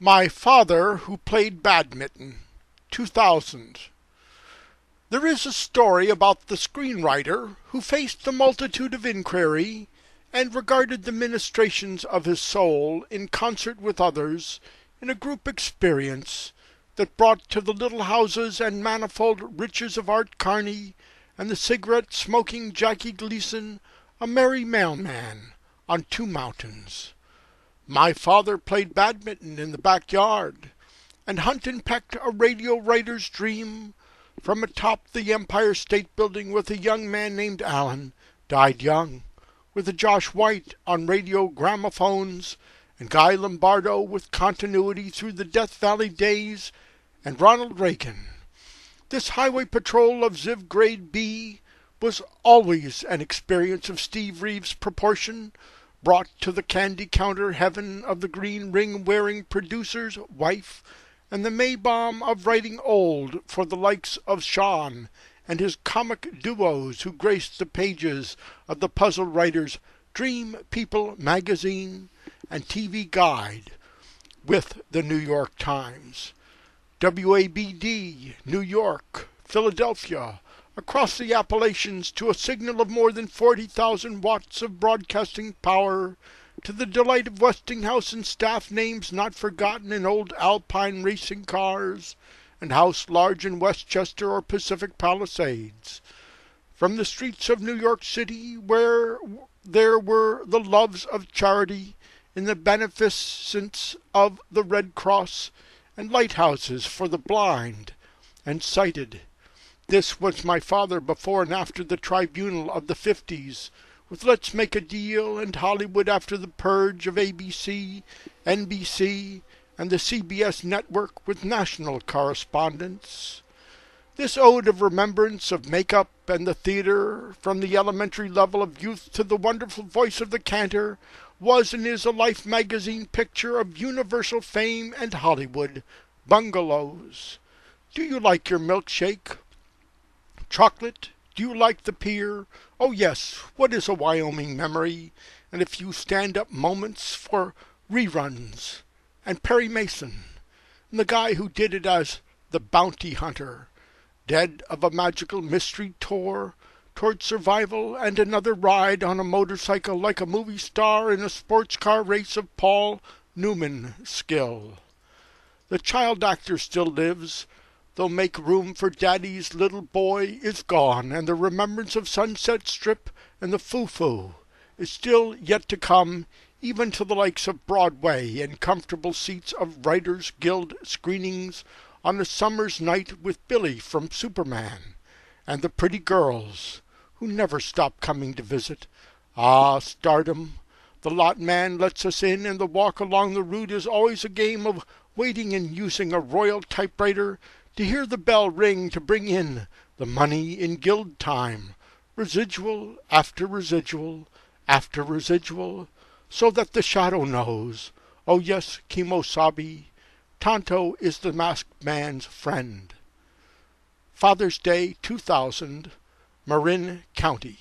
My Father Who Played Badminton, 2000. There is a story about the screenwriter who faced the multitude of inquiry and regarded the ministrations of his soul in concert with others in a group experience that brought to the little houses and manifold riches of Art Carney and the cigarette-smoking Jackie Gleason a merry mailman on two mountains. My father played badminton in the backyard, and hunt and pecked a radio writer's dream from atop the Empire State Building with a young man named Alan, died young, with a Josh White on radio gramophones, and Guy Lombardo with continuity through the Death Valley days, and Ronald Reagan. This highway patrol of Ziv Grade B was always an experience of Steve Reeves' proportion, brought to the candy-counter heaven of the green ring-wearing producer's wife, and the May-bomb of writing old for the likes of Sean and his comic duos who graced the pages of the puzzle writer's Dream People magazine and TV guide with the New York Times. WABD, New York, Philadelphia, across the Appalachians to a signal of more than 40,000 watts of broadcasting power, to the delight of Westinghouse and staff names not forgotten in old Alpine racing cars, and house large in Westchester or Pacific Palisades. From the streets of New York City, where there were the loves of charity in the beneficence of the Red Cross, and lighthouses for the blind and sighted. This was my father before and after the tribunal of the 50s, with Let's Make a Deal and Hollywood after the purge of ABC, NBC, and the CBS network with national correspondents. This ode of remembrance of makeup and the theater, from the elementary level of youth to the wonderful voice of the cantor, was and is a Life magazine picture of universal fame and Hollywood bungalows. Do you like your milkshake? Chocolate? Do you like the pier? Oh yes, what is a Wyoming memory? And a few stand-up moments for reruns. And Perry Mason, and the guy who did it as the bounty hunter, dead of a magical mystery tour toward survival and another ride on a motorcycle like a movie star in a sports car race of Paul Newman skill. The child actor still lives, though Make Room for Daddy's Little Boy is gone, and the remembrance of Sunset Strip and the Foo-Foo is still yet to come, even to the likes of Broadway and comfortable seats of Writers' Guild screenings on a summer's night with Billy from Superman, and the pretty girls who never stop coming to visit. Ah, stardom! The lot man lets us in, and the walk along the route is always a game of waiting and using a royal typewriter to hear the bell ring to bring in the money in guild time, residual after residual after residual, so that the shadow knows. Oh yes, Kimosabi, Tonto is the masked man's friend. Father's Day 2000, Marin County,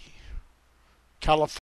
California.